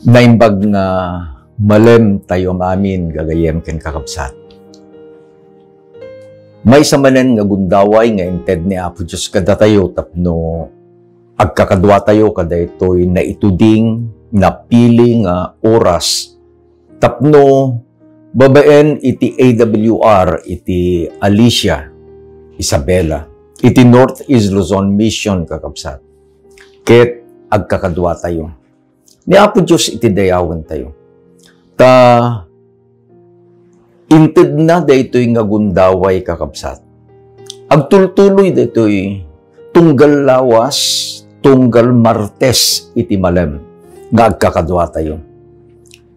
Naimbag nga malem tayo amin gagayem ken kakabsat. May samanen nga gundaway nga inted ni Apo Diyos kada tayo tapno agkakadwa tayo kada ito'y naituding napili nga oras tapno babaen iti AWR iti Alicia Isabela iti Northeast Luzon Mission kakabsat. Ket agkakadwa tayo. Ni Apo Diyos iti dayawan tayo. Inted na daytoy nga gundaway kakabsat. Agtultuloy daytoy tunggal lawas, tunggal martes iti malem nga agkakadwa tayo.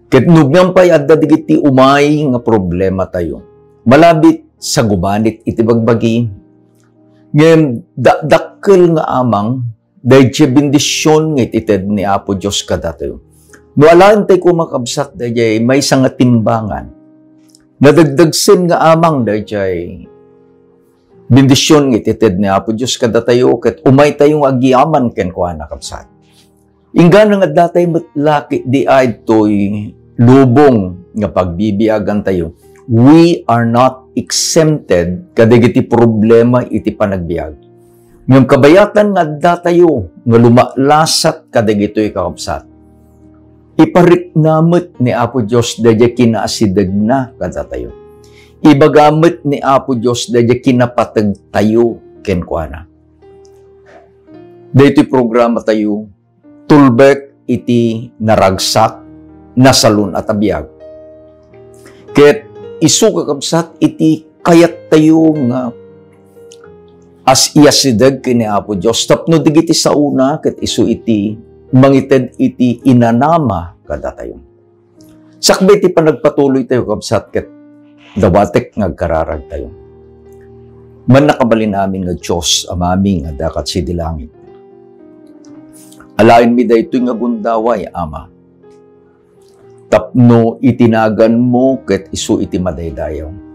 Ket nubyan pay adda digiti umay nga problema tayo. Malabit sa gubanit iti bagbagi. Ngem dakkel nga amang dahil bindisyon ng itited ni Apo Diyos kada tayo. Nualaan tayo kumakabsat dahil may isang timbangan. Nadagdagsin nga amang dahil bindisyon ng itited ni Apo Diyos kada tayo ket umay tayong agiaman ken kuha nakabsat. Ingga nga datay matlaki di ay to'y lubong nga pagbibiyagan tayo. We are not exempted kadagiti problema iti panagbiag. Ngayong kabayatan nga datayo, nga lumalasat kadagito'y kakabsat. Ipariknamit ni Apo Diyos dadya kinasidag na kadatayo. Ibagamit ni Apo Diyos dadya kinapatag tayo kenkwana. Dayto'y programa tayo, tulbek iti naragsak, nasalun at abiyag. Ket isu kakabsat iti kayat tayo nga as iyasidag kini Apo Diyos. Tapno digiti sa una, ket isu iti, mangited iti inanama kada tayo. Sakbay iti panagpatuloy tayo, kabsat, ket dawatek ngagkararag tayo. Man nakabalin namin nga Diyos, amaming nga dakat sidilangit. Alain mi daytoy nga gundaway, Ama. Tapno itinagan mo, ket isu iti madaydayaw.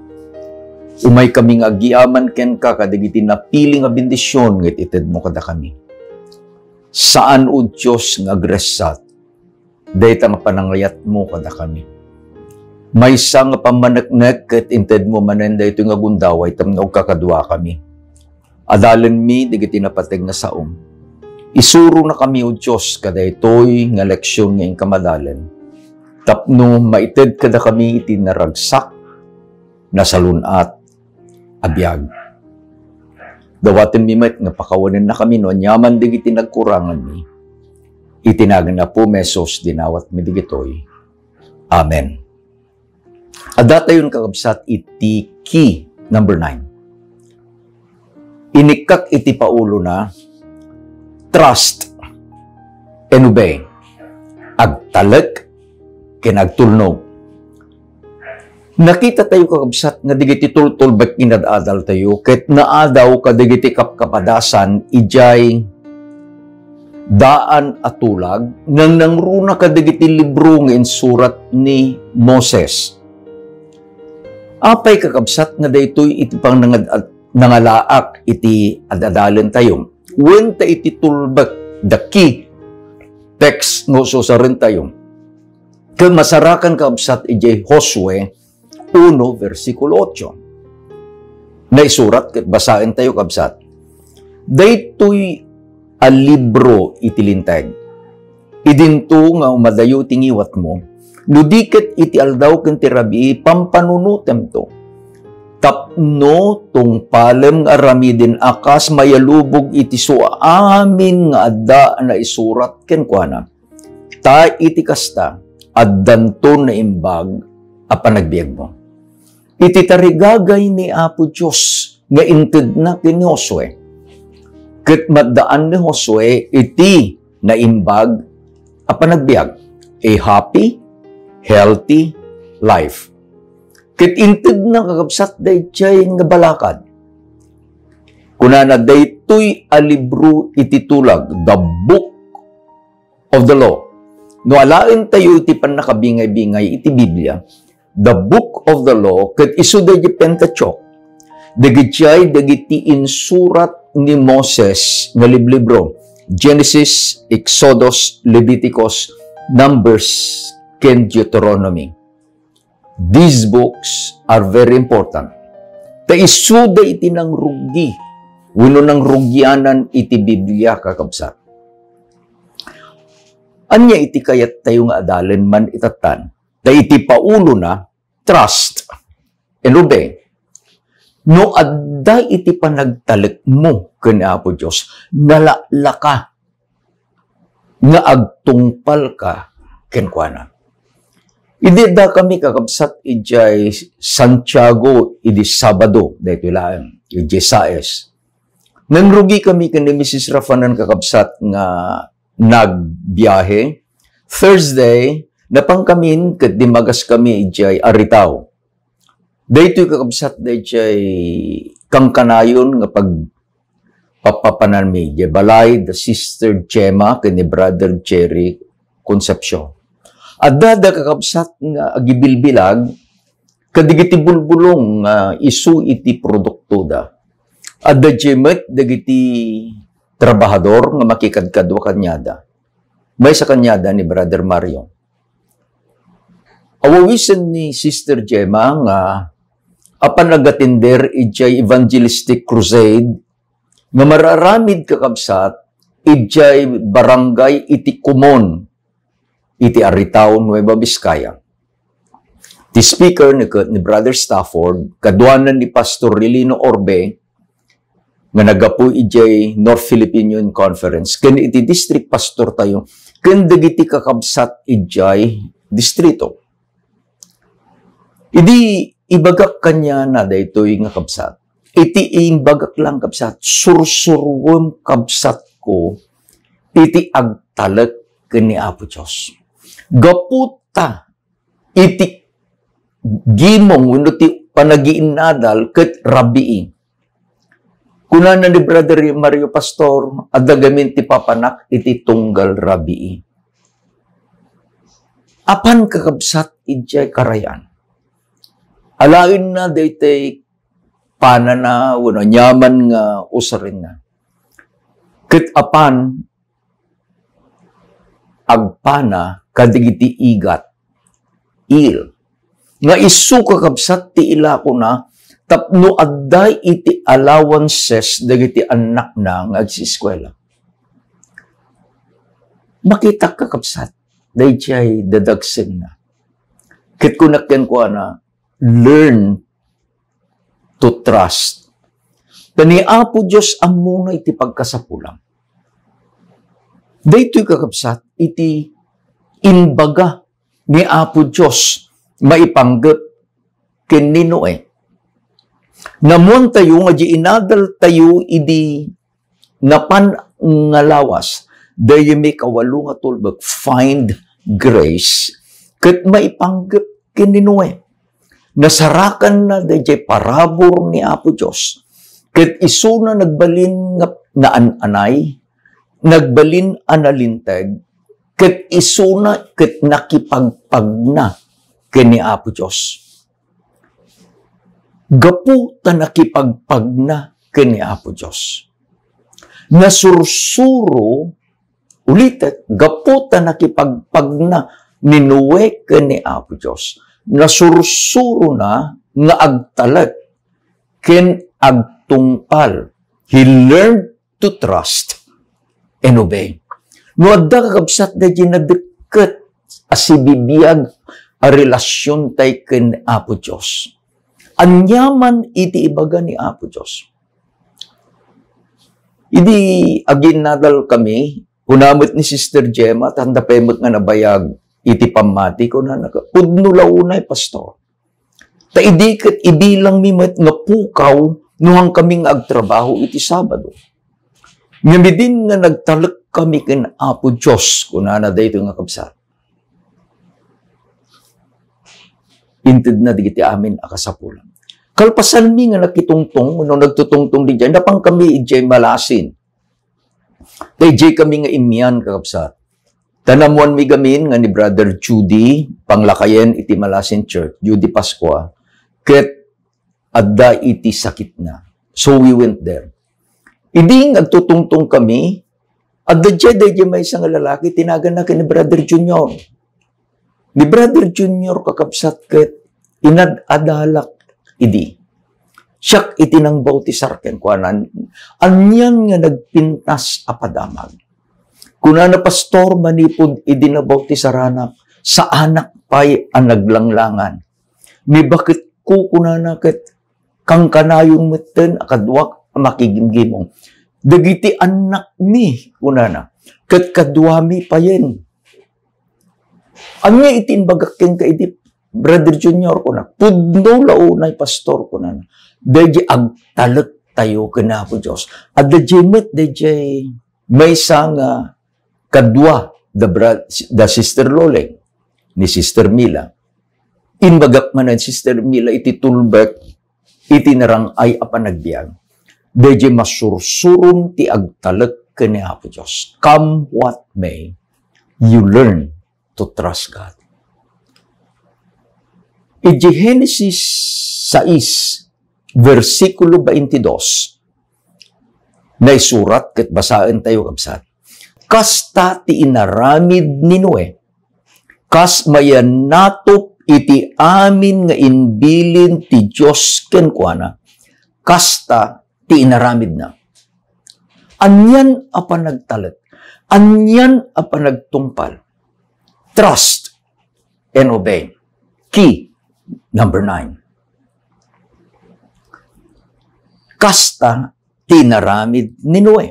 Umay kaming agiaman ken ka kadigiti napili nga bendisyon ngit ited mo kada kami. Saan o Diyos nga agresat, dayta nga panangyat mo kada kami. May sa nga pamanaknek ket inted mo manen dayto nga gundaway tamno kakadwa kami. Adalan mi digiti napateg nga saom. Isuro na kami o Diyos kadaytoy nga leksyon nga inkamadalan. Tapno maited kada kami iti naragsak, nasalunat, abiyag. Dawatin mi met nga pakawanin na kami no nyaman digiti nagkurangan mi. Itinagan na po mesos dinawat mi digitoy. Amen. Adda tayon kakabsat iti key number 9. Inikak iti paulo na trust and obey. Agtalek kinagtulnog. Nakita tayo kakabsat nga digiti tultulbek inadadal tayo ket naadaw kadigiti kapkapadasan ijay daan atulag nang nangruna kadigiti libro nga insurat ni Moses. Apay kakabsat nga daytoy iti pang nangalaak iti adadalan tayo. When ta iti tulbek the key text ngo susarin tayo. Kung masarakan kakabsat ijay Josue 1, versikulo 8. Naisurat, ket basahin tayo, kabsat. Daytoy a libro itilintag. Idinto nga umadayo tingiwat mo, nudiket iti aldaw ken ti rabii pampanunutem to. Tapno tong palem nga aramidin akas mayalubog iti so amin nga adda na isurat ken kuana. Ta iti kasta addanto na imbag a panagbiag mo. Iti tarigagay ni Apo Diyos nga inted na kin Josue. Ket maddaan ni Josue iti naimbag a panagbiag. A happy, healthy life. Ket inted na kakabsat dayjay nga balakad. Kunana daytoy a libro iti tulag, the book of the law. No alain tayo iti panakabingay-bingay iti Biblia, the book of the law, ket isu dayjay Pentateuch, dagiti insurat ni Moses nga liblibro, Genesis, Exodus, Leviticus, Numbers, ken Deuteronomy. These books are very important. Ta isuda iti ng rugi, uno ng rugyanan iti Biblia kakabsat. Anya iti kayat tayo nga adalen man itatan, ta iti paulo na, trust and obey. No adda iti panagtalik mo ken Apo Dios, nalalaka nga agtungpal ka kenkwana. Idi da kami kakabsat ijay Santiago idi Sabado daytoy laeng ijay Saes. Nangrugi kami ken ni Mrs. Rafanan kakabsat nga nagbiyahe. Thursday napangkamin ket dimagas kami ijay Aritaw. Daytoy kakabsat dayjay kangkanayon nga pag papapanan mi ijay balay the Sister Gemma ken ni Brother Jerry Concepcion. Adada kakabsat nga agibilbilag kadigiti bulbulong isu iti produkto da. Adda jemet dagiti trabahador nga makikadkadwa kanyada. May sa kanyada ni Brother Mario. Awawisan ni Sister Gemma nga apan nagatinder ijay evangelistic crusade nga mararamid kakabsat ijay barangay iti Kumon iti Aritaw, Nueva Vizcaya. Ti speaker ni Brother Stafford, kadwanan ni Pastor Lilino Orbe, nga nagapu ijay North Philippine Union Conference, ken iti district pastor tayo, ken dagiti kakabsat ijay distrito. Idi ibagak kanya na daytoy nga kabsat. Iti ibagak lang kabsat, sursurwem kabsat ko, iti agtalek ken ni Apo Dios. Gaputa iti gimong wenno ti panagiinadal ket rabii. Kunana ni Brother Mario Pastor adda gamin ti papanak iti tunggal rabii. Apan kakabsat ijay karayan. Alain na daytay panana wenno nyaman nga usarin na. Ket apan agpana kadigiti igat, il. Nga isu kakabsat ti ila ko na, tapno adday iti allowances dagiti anak na nga agsiskwela. Makita kakabsat, dayjay dadagsen na. Kit kunakyan ko na, learn to trust. Tani Apo Diyos ang muna iti pagkasapulang. Daytoy kakabsat, iti inbaga ni Apo Diyos maipanggap ken ni Noe. Namun tayo nga di inadal tayo idi napan nga lawas dayo may kawalo nga tulbag find grace ket maipanggap ken ni Noe. Nasarakan na dayo parabor ni Apo Diyos ket isu na nagbalin nga ananay nagbalin analinteg ket isuna ket nakipagpagna kini Apo Dios. Gapu ta nakipagpagna kini Apo Dios. Nasursuro ulitet gapu ta nakipagpagna ni Noe kini Apo Dios. Nasursuro na nga agtalag ken agtungpal. He learned to trust and obey. No adda kakabsat da ginadeket asibibiyag a relasyon tay ken Apo Dios. Anyaman iti ibaga ni Apo Dios. Idi aginadal kami, kunamot ni Sister Gemma, tanda pemot nga nabayag iti pamati ko na pudno launay pastor. Ta idiket ibilang mimet nga pukaw nuhang kaming agtrabaho iti Sabado. Ngamidin nga nagtalek kami ken Apo Dios kunana dayto nga kabsat. Inted na digiti amin akasapulan. Kalpasan mi nga nakitungtong no nagtutungtong di diyan napang kami ijay malasin. Dayjay kami nga imyan kakabsat. Tanamuan mi gamin nga ni Brother Judy panglakayen iti Malasin Church, Judy Pascua, ket adda iti sakit na. So we went there. Idi nagtutungtong kami, At dadya may isang lalaki, tinagan na ni Brother Junior. Ni Brother Junior kakabsat ket inad-adalak idi. Siyak itinang bautisar ken kuanan. Anyan nga nagpintas apadamag. Kuna na pastor manipod idi na bautisarana sa anak pay ang naglanglangan. Ni bakit ko kuna na ket kang kanayon meten akadwak makigimgimong. Dagiti anak ni kunana. Ket kadwami payen. Anya itinbagak ka iti Brother Junior kuna. Pudno launay pastor kunana. Deje agtalet tayo kana po Diyos. At deje met deje may sang kadwa the Sister Loleng ni Sister Mila. Inbagak man ang Sister Mila iti tulbek iti narang ay apanagbiag. Deje masursurun ti agtalek kani Apo Diyos. Come what may, you learn to trust God. Iti Genesis 6, versikulo 22, na isurat ket basaan tayo kabsat. Kasta ti inaramid ni Noe, kas mayanatop iti amin nga inbilin ti Diyos kenkwana, kasta ti inaramid na. Anyan apa nagtalet. Anyan apa nagtungpal. Trust and obey. Key, number 9. Kasta ti inaramid ni Noe.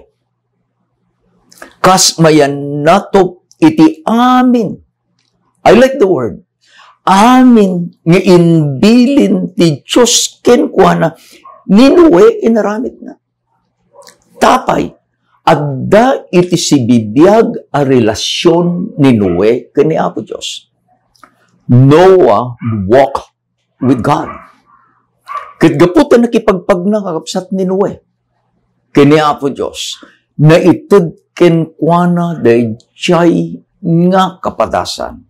Kas mayanatop iti amin. I like the word. Amin nga inbilin ti Diyos kenkwana ni Noe inaramid na. Tapay, adda iti sibibiyag a relasyon ni Noe kani Apo Diyos. Noah walk with God. Ket gaputan nakipagpagna kakabsat ni Noe kani Apo Diyos na ited kenkwana dayjay nga kapadasan.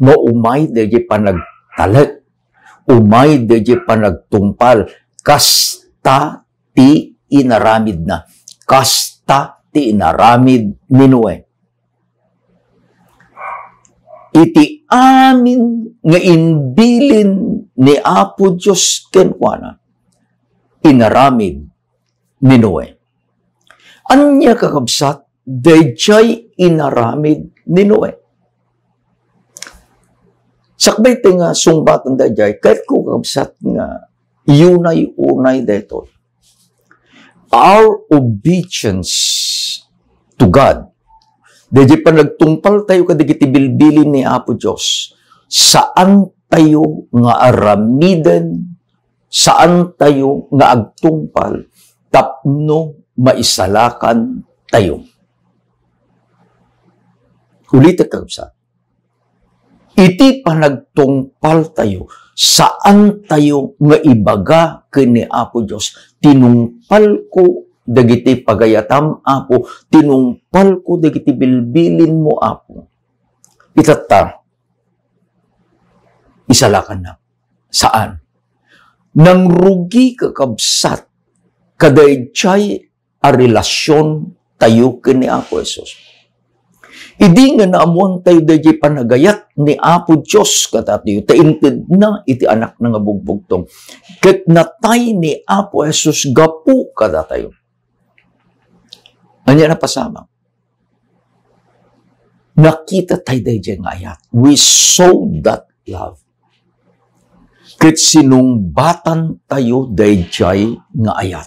Maumay dayjay panagtalet. Umay dayjay panagtungpal. Kasta ti inaramid na. Kasta ti inaramid ni Noe. Iti amin nga inbilin ni Apo Diyos kenkwana inaramid ni Noe. Anya kakabsat, dayjay inaramid ni Noe. Sakbay ti nga sungbatan dayjay, kahit ko kakabsat nga yunay-unay dayto. Our obedience to God, dayjay pa nagtungpal tayo kadigiti bilbilin ni Apo Diyos, saan tayo nga aramiden, saan tayo nga agtungpal, tapno maisalakan tayo. Ulitin kakabsat. Iti panagtungpal tayo, saan tayo nga ibaga kini Apo Diyos. Tinungpal ko dagiti pagayatam Apo, tinungpal ko dagiti bilbilin mo Apo. Itata, isalakan na. Saan? Nang rugi kakabsat, kadayjay a relasyon tayo kini Apo Jesus. Idi nga naamuan tayo dayjay panagayat ni Apo Diyos katatayo. Tainted na iti anak na nga bugbugtong. Ket natay ni Apo Jesus gapu katatayo. Anya na pasama. Nakita tayo dayjay nga ayat. We saw that love. Ket sinungbatan tayo dayjay nga ayat.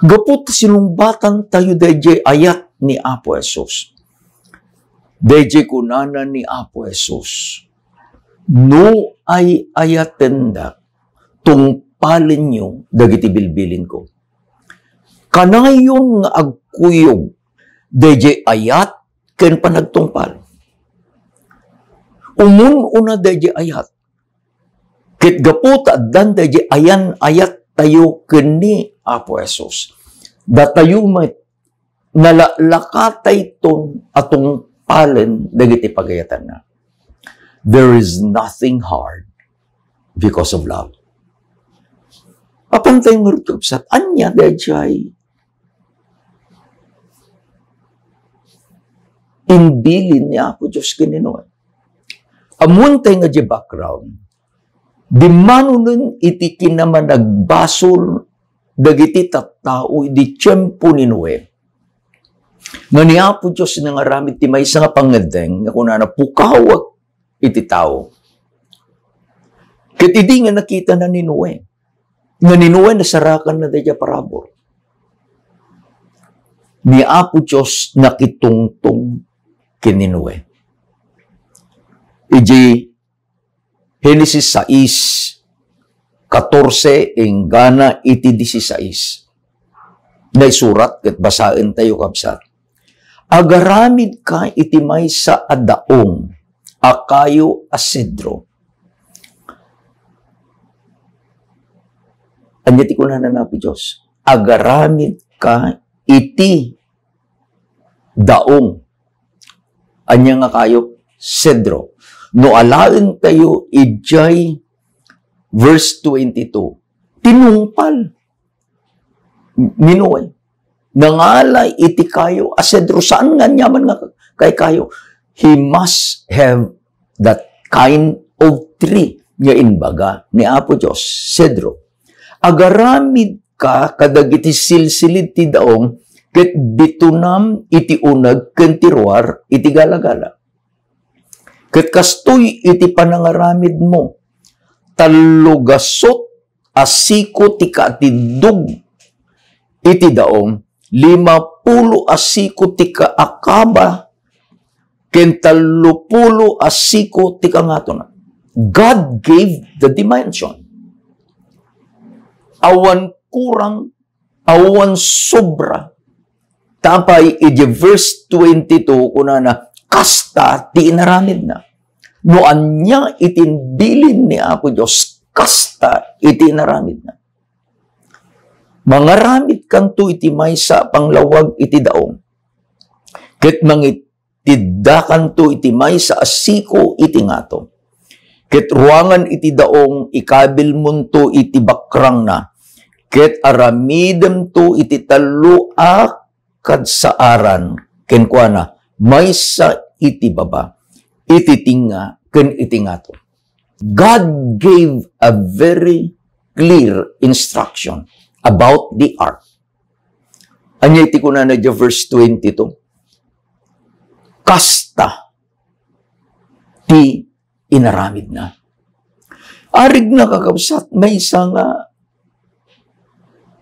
Gapot sinungbatan tayo dayjay ayat ni Apo Jesus. Dayjay kunana ni Apo Jesus. No ay ayatenda tungpalin nyo dagiti bilbilin ko. Kanayon nga agkuyog dayjay ayat ken panagtungpal. Umun-una dayjay ayat. Ket gapot addan dayjay ayan ayat tayo keni Apo Jesus. Datayo may nalalakatay ton atong palen dagiti pagayatan na. There is nothing hard because of love. Apan tayong marutubsat, anya dayjay inbilin ni Apo Diyos Ginoo. Amuntay nga di background, di manunin iti kinaman nagbasol dagiti tattao di tiyempo ni Noe. Nga ni Apo Diyos na nga ramit ti maysa nga pangadeng nga kunana pukawag iti tao. Ket idi nga nakita na ni Noe. Nga ni Noe nasarakan na dadya parabor. Ni Apo Diyos nakitungtong kini Noe. Iji Genesis 6:14 enggana iti 16. Naisurat ket basaen tayo kabsat. Agaramid ka iti maysa a daong akayo a sidro. Anya ti kunanan na po Diyos. Agaramid ka iti daong. Anya nga kayo? Sidro. No alaen tayo ijay verse 22. Tinungpal. Minuay. Nangalay iti kayo a sidro. Saan nga nyaman nga kay kayo? He must have that kind of tree. Nga inbaga ni Apo Diyos. Sidro. Agaramid ka kadagiti silsilid ti daong ket bitunam iti unag ken tiruar iti galagala. Ket kastoy iti panangaramid mo talugasot asiko ti kaatidug iti daong 50 asiko ti kaakaba ken 30 asiko ti kangatona. God gave the dimension. Awan kurang, awan sobra. Tapay, iti verse 22, kunana, kasta, ti inaramid na. No anya itinbilin ni Apo Diyos, kasta, iti inaramid na. Mangaramid kanto iti maysa panglawag iti daong. Ket mangitiddakan to iti maysa asiko iti ngato. Ket ruangan iti daong ikabil munto iti bakrang na. Ket aramidem to iti talo kadsaaran. Ken kuana maysa iti baba. Iti tinga ken iti ngato. God gave a very clear instruction about the ark. Anya iti kunana di verse 22. Kasta ti inaramid na. Arig na kakabsat, may isang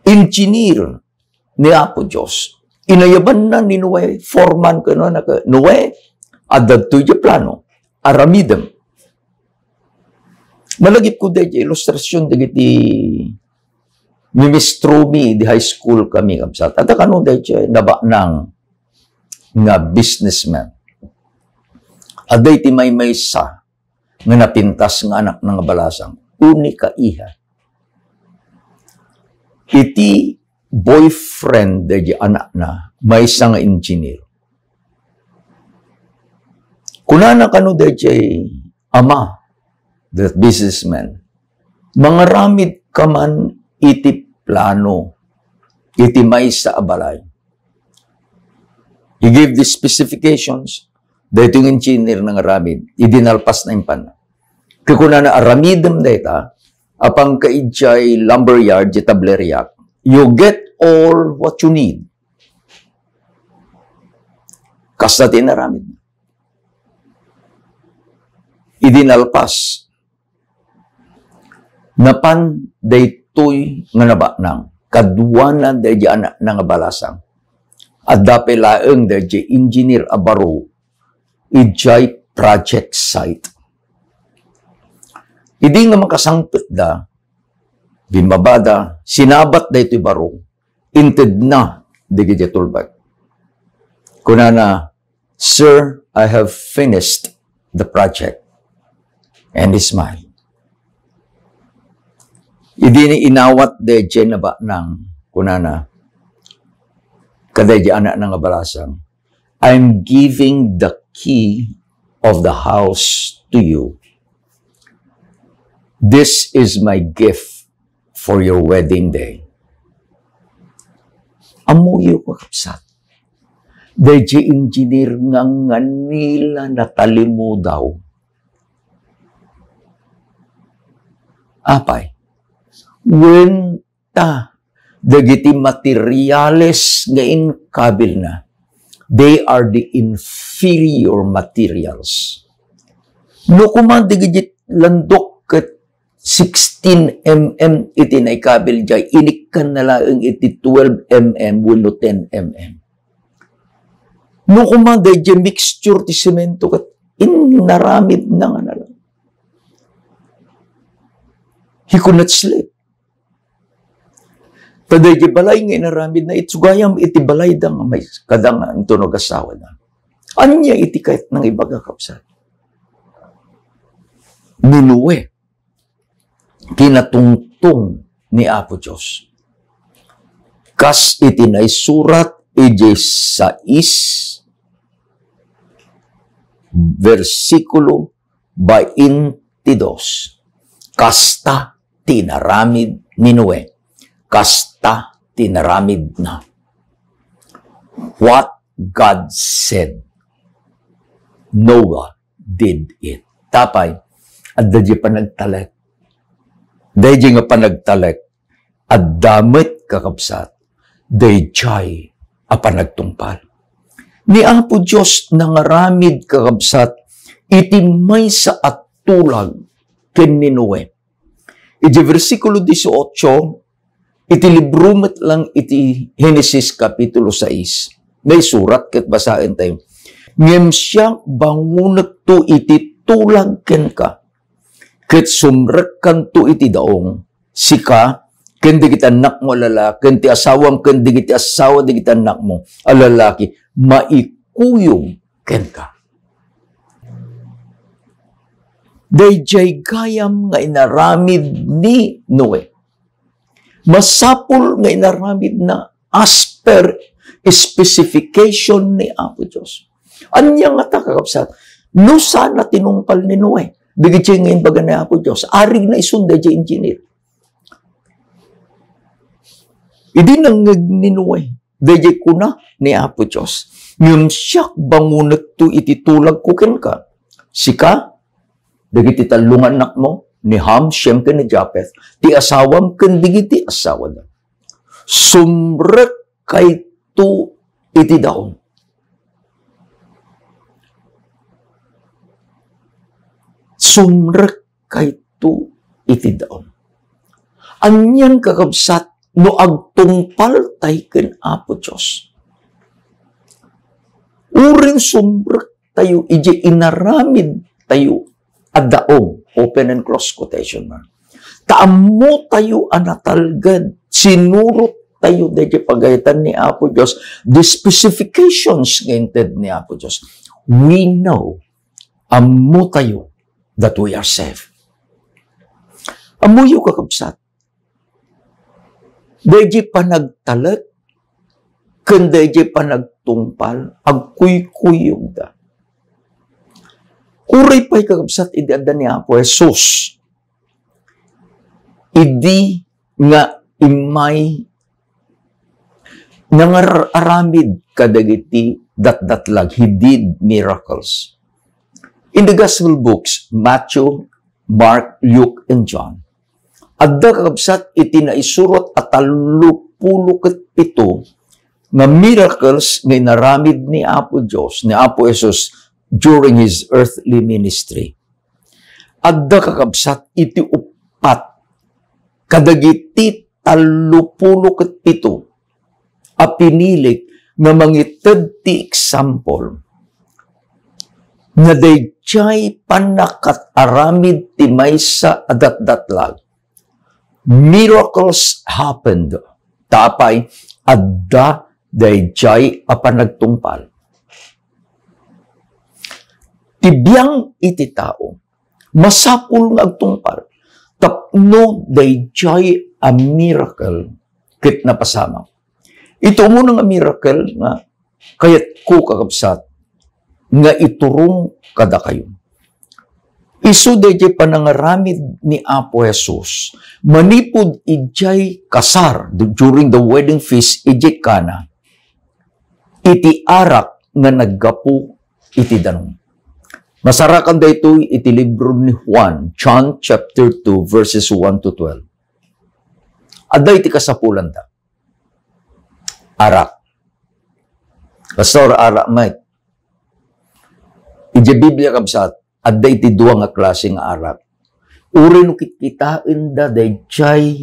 engineer ni Apo Diyos. Inayaban na ni Noe, foreman ko no, Noe, adad to yung plano, aramidem. Malagip ko dahil ilustrasyon dagiti Mimistrumi di high school kami kabsat. At ano dahil naba ng nga businessman. Aday ti may sa nga napintas nga anak ng balasang, uni ka iha. Iti boyfriend di anak na, may isang engineer. Kunana kano di ama, that businessman, mangaramid ka man iti plano, iti may sa abalay. He gave the specifications, dahito yung engineer ng aramid, idinalpas na impan. Kukuna na aramidem data, apang kaijay lumberyard, jitableriak, you get all what you need. Kasta tinaramid. Idinalpas. Napan daytoy nga naba nang kadwana daydi anak nga balasang. Adda pelaeng daydi engineer abaro ijay project site. Idi nga makasangpet da, bimabada, sinabat da ito'y baro, inted na, digi tulbag. Kunana, Sir, I have finished the project. And he smiled. Idi ni inawat de jenaba ng kunana, kaday di anak ng balasang, I'm giving the key of the house to you. This is my gift for your wedding day. Amuyo ko kapsat. Deji engineer nga nila natalimo daw. Apay, when dagiti materials nga inkabil na, they are the inferior materials. No kuman digit landok ket 16 mm iti naikabil jay, inikan na lang iti 12 mm wenno 10 mm. No kuman digit mixture ti semento ket inaramid na nga na lang. He could not sleep. Taday di balay nga inaramid na itsugayam iti balay da nga may kadang ang tunog asawa na. Anya iti kahit ng ibaga kapsat. Ninuwe, kinatungtong ni Apo Diyos. Kas iti na isurat ije 6, versikulo 22. Kasta tinaramid ni Noe. Kasta tinaramid na. What God said, Noah did it. Tapay, at dadya pa nagtalek. Dadya nga pa nagtalek. At damit kakapsat. Dayjay apa nagtungpal. Ni Apo Diyos nangaramid kakapsat. Iti may sa at tulag ken ni Noe. Iti versikulo 18, iti librumet lang iti Genesis Kapitulo 6. May surat ket basahin tayo. Ngem siya bangunak to iti tulag ken ka. Ket sumrek kan to iti daong. Sika, ken digit anak mo lalaki, ken ti asawam ken digit asawa digit anak mo alalaki, maikuyong ken ka. Dayjay gayam nga inaramid ni Noe. Masapul nga inaramid na as per specification ni Apo Diyos. Anya nga takakapsat, no sana tinungpal ni Noe. Bigit ngayon baga ni Apo Diyos, arig na isun dayjay engineer. Idi nang ni Noe, dayjay kuna ni Apo Diyos. Ngam siyak bangunat to iti tulag kuken ka. Sika, dagiti talungan anak mo, ni Ham, Shem, ken ni Japheth, ti asawam, ken digiti asawa da. Sumrek kay to iti daon. Sumrek kay to iti daon. Anyan kakabsat, no agtungpal tay ken Apo Diyos. Uring sumrek tayo, ije inaramid tayo, adaong, open and close quotation man. Taammo tayo anatalgad, sinurot tayo dahil pagayitan ni Apo Diyos, the specifications ngayon ni Apo Diyos. We know, ammo tayo, that we are safe. Ammo yung kakabsat. Dahil pa nagtalag, kan dahil pa nagtungpal, agkuy-kuyog da. Uray pa'y kakabsat, idi adda ni Apo Jesus. Idi nga imay nangaramid kadagiti dat-datlag. He did miracles. In the gospel books, Matthew, Mark, Luke, and John, adda kakabsat, iti na isurot at 37 na miracles na inaramid ni Apo Diyos, ni Apo Jesus, during his earthly ministry. Adda kakabsat iti upat kadagiti 37 a pinilik nga mangited ti example nga dayjay panakataramid ti maysa adat-datlag. Miracles happened. Tapay adda dayjay a panagtungpal. Tibiyang iti tao, masapul nga agtungpal, tapno dayjay a miracle ket napasama. Ito mo nga miracle nga kayat ko kakabsat nga iturong kada kayo. Isu dayjay panangaramid ni Apo Jesus, manipod ijay kasar during the wedding feast ijay Kana. iti arak nga naggapu iti danum. Masarakan da ito iti libro ni Juan, John chapter 2, verses 1 to 12. Adda iti kasapulan da. Arak. Pastor, arak, mate. Iti Biblia kabsat, adda iti duwa nga klase nga arak. Uri no kitkitain da dayjay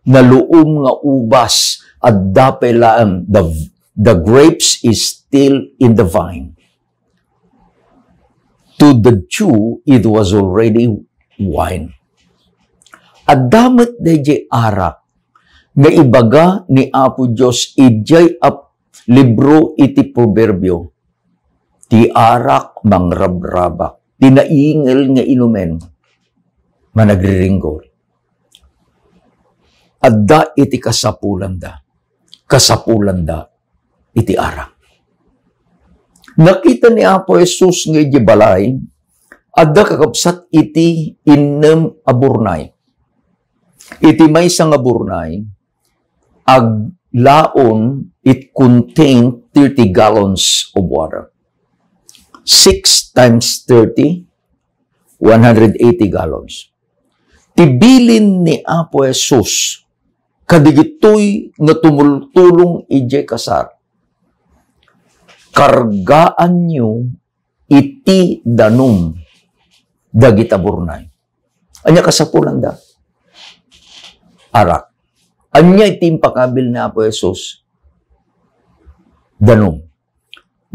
nga luom nga ubas adda pelaan. The grapes is still in the vine. To the Jew, it was already wine. Adamat dayjay arak nga ibaga ni Apo Diyos ijay libro iti proverbio. Ti arak mangrabrabak, tinaingel nga inumen, managriringgol. Adda iti kasapulanda iti arak. Nakita ni Apo Jesus nga iti balay, adda kakapsat iti inem aburnay. Iti maysa nga burnay, aglaon, it contained 30 gallons of water. 6 times 30, 180 gallons. Tibilin ni Apo Jesus, kadigitoy nga tumultulong ijay kasar. Kargaan nyo iti danum dagita burnay. Anya kasapulan da? Arak. Anya iti impakabil ni Apo Jesus? Danum.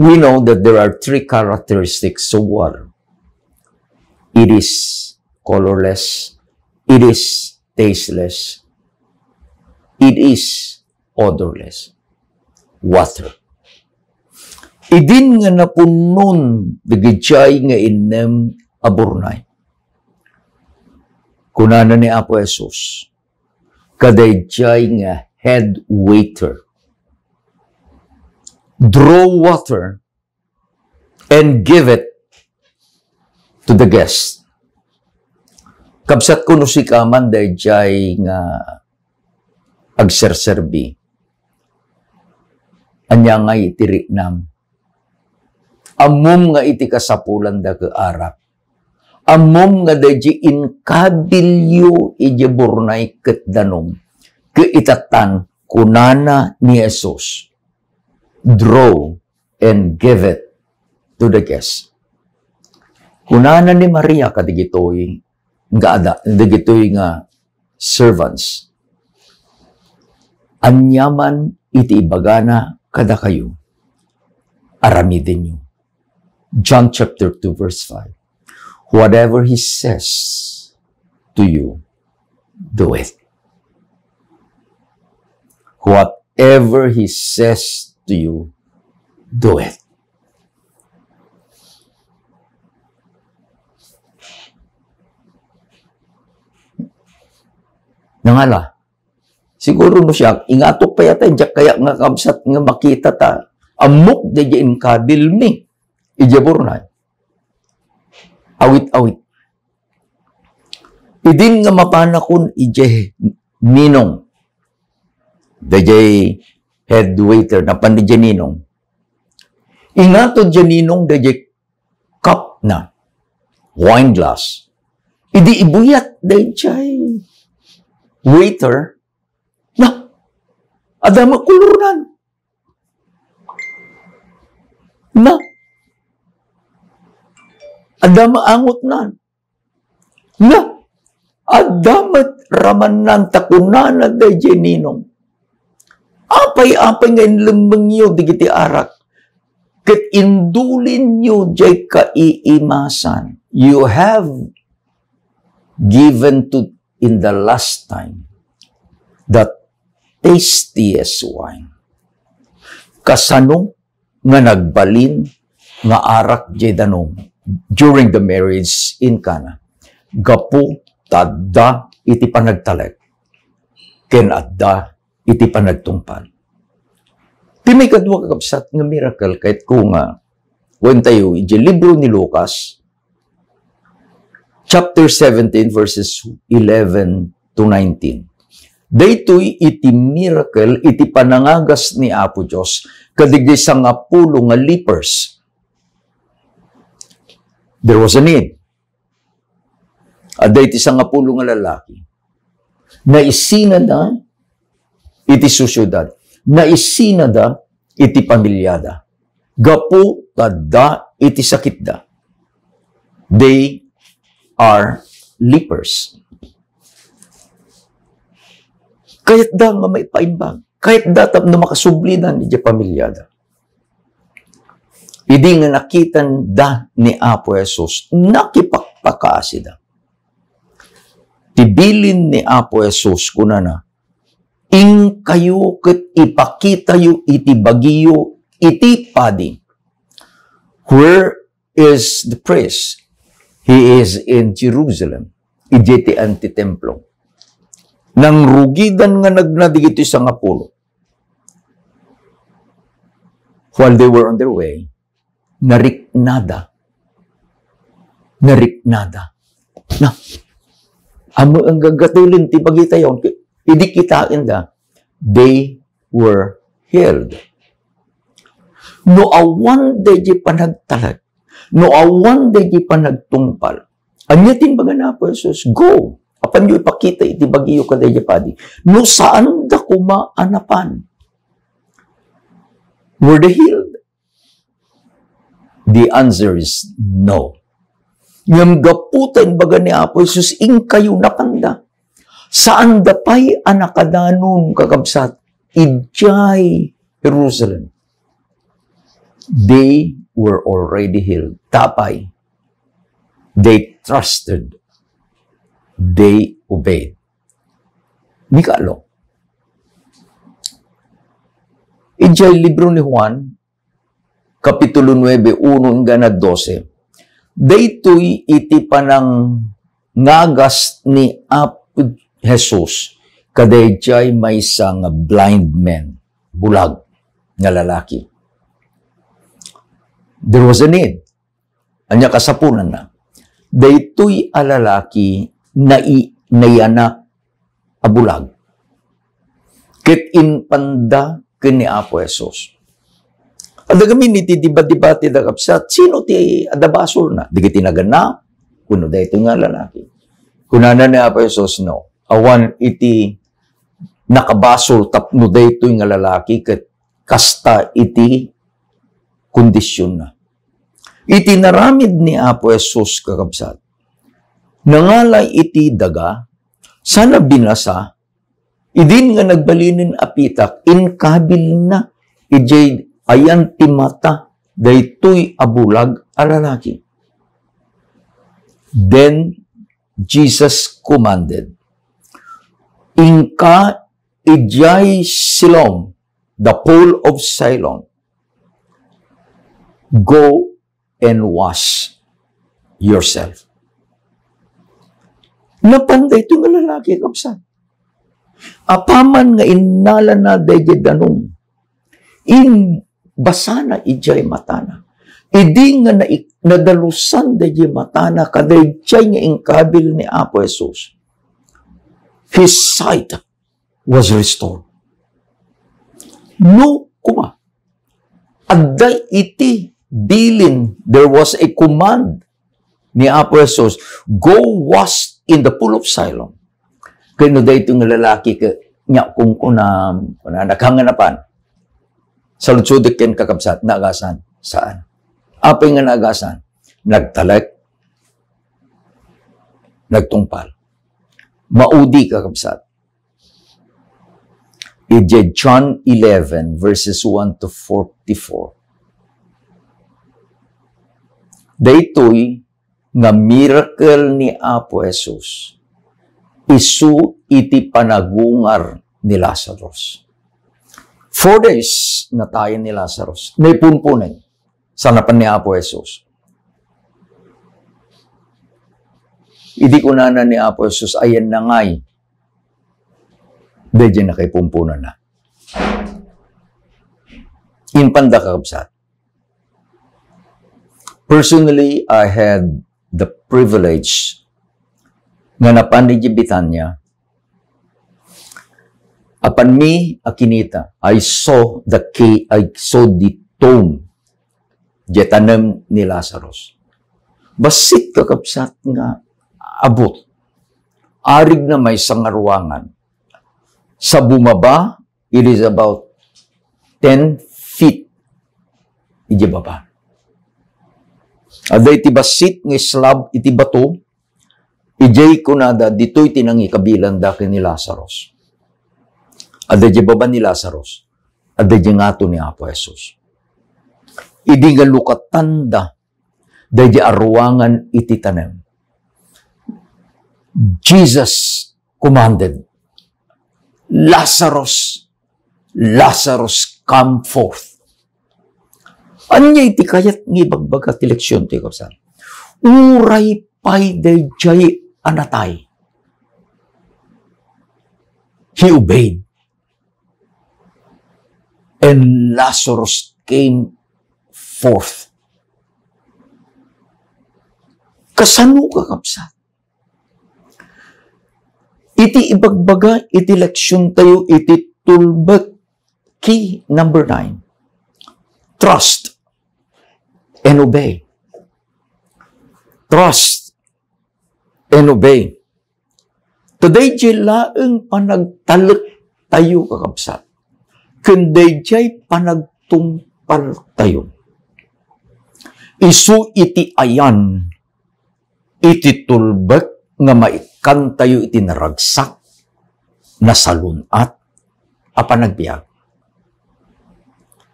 We know that there are 3 characteristics of water. It is colorless, it is tasteless, it is odorless. Water. Idin nga napunon digijay nga inem aburnay. Kunana ni Apo Jesus, kadayjay nga head waiter. Draw water and give it to the guest. Kabsat ko no si kaman dayjay nga agserserbi. Anya nga itiri nam. Amom nga iti kasapulan da ke arak. Amom nga dayjay inkabilyo iti burnay ket danom. Ke itatan kunana ni Jesus. Draw and give it to the guest. Kunana ni Maria kadigitoy nga servants. Anyaman iti ibagana kada kayo. Aramidin nyo. John chapter 2 verse 5. Whatever He says to you, do it. Whatever He says to you, do it. Nangala, siguro mo siya, ingatok pa yata, kaya nga kamsat nga makita ta, amok de jain kabil mi, ijaburnay. Awit-awit. Idin nga mapanakon ije ninong, de jay head waiter na pan di ninong. Ingatod dyan ninong de jay cup na, wine glass. Idi ibuyat de jay waiter, na, adama kuluran. Na, adama angot nan. Na, adamat ramanan takunan na dayjay ninong. Apay-apay ngayon lembeng nyo digiti arak. Ket indulin nyo jay kaiimasan. You have given to in the last time the tastiest wine. Kasano nga nagbalin nga arak jay danom during the marriage in Cana. Gapu tadda iti panagtalek. Ken adda iti panagtungpal. Ti may kadwa kakabsat nga miracle kahit kung when tayo iti libro ni Lucas chapter 17 verses 11 to 19. Daytoy iti miracle, iti panangagas ni Apo Diyos, kadigdi sa nga pulo nga lepers. There was a need. At dayti sa nga pulo nga lalaki, naisinada iti susyudad, naisinada iti pamilyada, gapu tada iti sakit da. They are lepers. Kahit da nga may paimbang, kahit datap na makasublinan iti pamilyada. Idi nga nakitan da ni Apo Jesus, nakipakpakaasida. Tibilin ni Apo Jesus kunana, ing kayo ket ipakita yu iti bagiyo iti padi. Where is the priest? He is in Jerusalem. Iti antitemplo. Nang rugidan nga nagnadigito sa nga pulo. While they were on their way, nariknada. Na, amo ang gagatulin, ti pagita yun, hindi kitain da, they were healed. No awan da di panagtalag, no awan da di panagtungpal, anyatin baga na po, Jesus, go! Apan nyo ipakita iti bagiyo ka da di padi. No saan da kumaanapan? Were they healed? The answer is no. Ngam gaputan baga ni Apo Jesus, ing kayo napanda. Saan da pa'y anakadanon kakabsat? Ijay Jerusalem. They were already healed. Tapay. They trusted. They obeyed. Di ka alo. Ijay libro ni Juan, Kapitulo 9, 1-12. Daytoy iti panang ngagas ni Apo Jesus, kadayjay may isang blind man, bulag, nga lalaki. There was a need. Anya kasapunan na. Daytoy a lalaki nayanak a bulag. Ket inpanda kini Apo Jesus. Adagamin iti diba-dibati da kapsat, sino ti adabasol na? Di kitinagan na, kuno da ito nga lalaki. Kunana ni Apo Jesus, no. Awan iti nakabasol tapno da ito nga lalaki, kat kasta iti kondisyon na. Iti naramid ni Apo Jesus kakabsat. Nangalay iti daga, sana binasa, idin nga nagbalinin apitak, inkabil na, ijay ayan timata, daytoy abulag alalaki. Then, Jesus commanded, Inka ijay Siloam, the pool of Siloam, go and wash yourself. Napanday ito nga lalaki, kapsat. Apaman nga inala na dayjay danong, in basana ijay matana. Idi nga nadalusan dayjay matana, kadayjay nga ingkabil ni Apo Jesus. His sight was restored. No, kuma. Adday iti bilin, there was a command ni Apo Jesus, go wash in the pool of Siloam. Kaya no dahito nga lalaki niya kung naghanganapan. Sa lutsudik ken kakabsat, naagasan. Saan? Apay nga naagasan? Nagtalek, nagtungpal. Maudi kakabsat. Ije John 11 verses 1 to 44. Daytoy nga miracle ni Apo Jesus, isu iti panagungar ni Lazarus. 4 days na tayo ni Lazarus. May punpunin sa napan ni Apo Jesus. Idi ko na ni Apo Jesus, ayan na ngay. Dahil na kay pumpunan na. Inpanda kakabsat. Personally, I had the privilege nga napanigibitanya Apan mi akinita, I saw the tomb, jetanem ni Lazarus. Basit kakabsat nga abot. Arig na may sangarwangan. Sa bumaba, it is about 10 feet. Iti baba. Aday iti basit nga slab iti bato, ijay kunada, dito'y tinangi kabilan daki ni Lazarus. Aday iti baba ni Lazarus. Aday iti ngato ni Apo Jesus. Idi nga lukatanda, day iti arwangan iti tanem. Jesus commanded, Lazarus, Lazarus, come forth. Anya iti kayat ng ibagbaga ti leksyon ti kapsan. Uray pay day jay anatay. He obeyed. And Lazarus came forth. Kasano ka kapsan? Iti ibagbaga, iti leksyon tayo, iti tulbag. Key number 9. Trust and obey. Trust and obey. Today, laeng panagtalak tayo kakabsat. Kunday jay panagtumpal tayo. Isu iti ayan, iti tulbag, nga maikan tayo iti naragsak, na salunat, apanagbiag.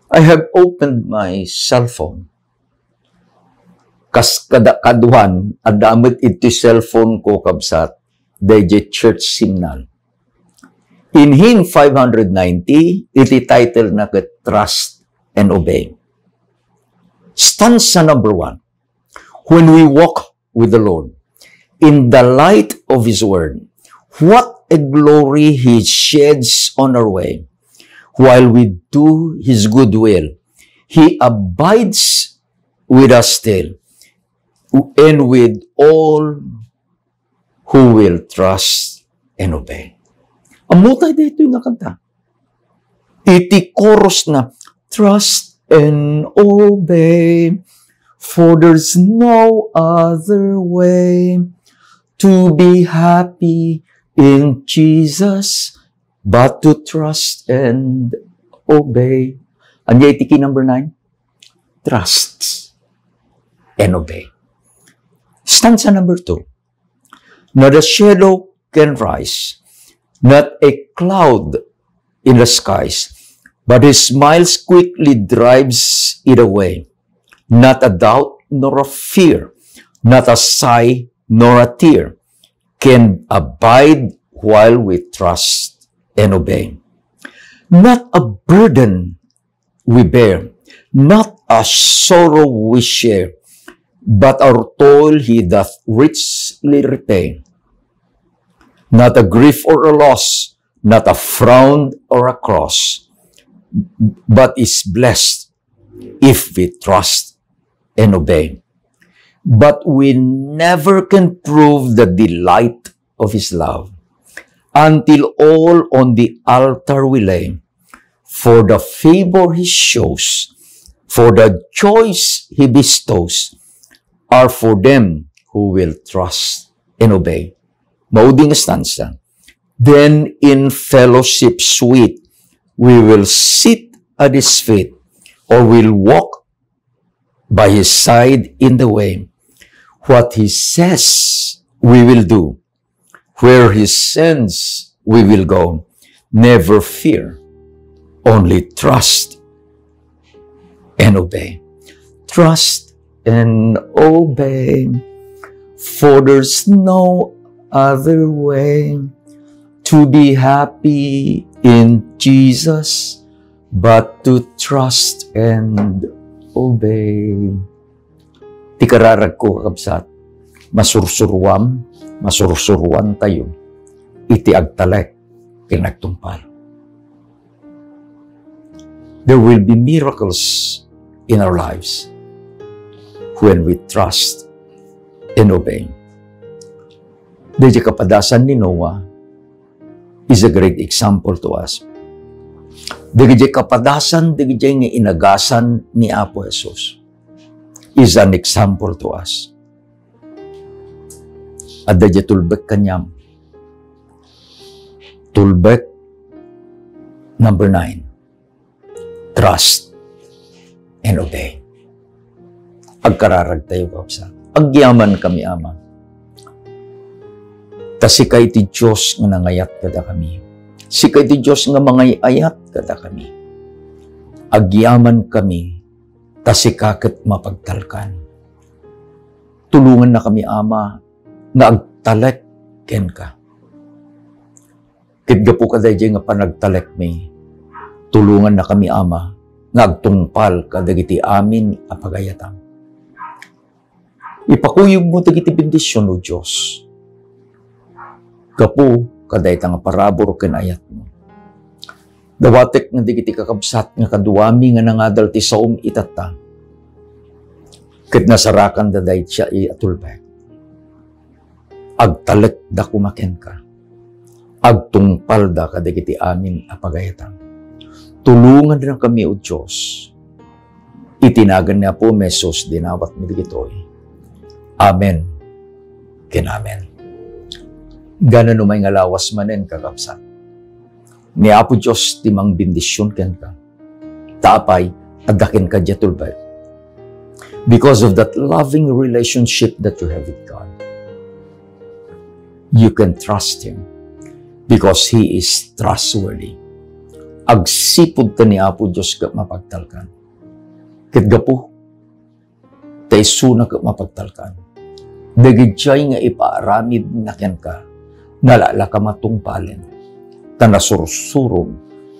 I have opened my cell phone. Kas kaduhan, adamit iti cellphone ko kabsat, DJ church signal. In hymn 590, iti title na Trust and Obey. Stanza number 1. When we walk with the Lord, in the light of His Word, what a glory He sheds on our way. While we do His good will, He abides with us still, and with all who will trust and obey. Amutay dito yung nakanta. Iti chorus na, trust and obey, for there's no other way to be happy in Jesus, but to trust and obey. Anya iti key number 9? Trust and obey. Stanza number 2. Not a shadow can rise, not a cloud in the skies, but His smiles quickly drives it away. Not a doubt nor a fear, not a sigh nor a tear, can abide while we trust and obey. Not a burden we bear, not a sorrow we share, but our toil He doth richly repay. Not a grief or a loss, not a frown or a cross, but is blessed if we trust and obey. But we never can prove the delight of His love until all on the altar we lay, for the favor He shows, for the joys He bestows, are for them who will trust and obey. Mauding stanza. Then in fellowship sweet, we will sit at His feet, or will walk by His side in the way. What He says, we will do. Where He sends, we will go. Never fear, only trust and obey. Trust and obey, for there's no other way to be happy in Jesus, but to trust and obey. Ti kararag ko kakabsat, masursurwan tayo, iti agtalek, pinagtumpal. There will be miracles in our lives when we trust and obey. Dahil kapadasan ni Noah, is a great example to us. Digijay kapadasan, digijay nga inagasan ni Apo Jesus is an example to us. At digijay tulbek kanyam. Tulbek number 9. Trust and obey. Agkararag tayo kapsa. Agyaman kami, Ama. Ta sikay ti Diyos nga nangayat kada kami. Sikay ti Diyos nga mangayayat kada kami. Agyaman kami, ta sikakit mapagtalkan. Tulungan na kami, Ama, nga agtalek ken ka. Kitga po kada nga panagtalek mi, tulungan na kami, Ama, nga agtungpal kadagiti amin apagayatang. Ipakuyog mo dagiti bendisyon, O Diyos. Gapo, kaday nga parabor ken ayat mo. Dawatek nga digiti kakabsat nga kaduami nga nangadal ti saom itata. Ket nasarakan daday siya atulbek. Agtalek da kumaken ka. Agtungpal da kadagiti amin apagayatang. Tulungan na kami, O Diyos. Itinagan niya po mesos dinawat mi digitoy. Amen. Ken amen. Ganon umay nga lawas manen kakapsat. Ni Apo Diyos timang bendisyon ken ka. Tapay, adakin ka jatulbay. Because of that loving relationship that you have with God, you can trust Him because He is trustworthy. Agsipod ka ni Apo Diyos ka mapagtalkan. Kitgapo, tayo na ka mapagtalkan. Dagidjay nga ipaaramid na ken ka, nalala ka matungpalin, tanasursurong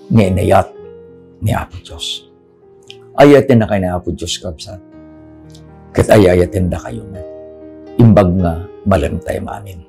nga inayat ni Apo Diyos. Ayatin na kayo ni Apo Diyos kapsat. Kat ayayatin na kayo nga. Imbag nga malam tayo maamin.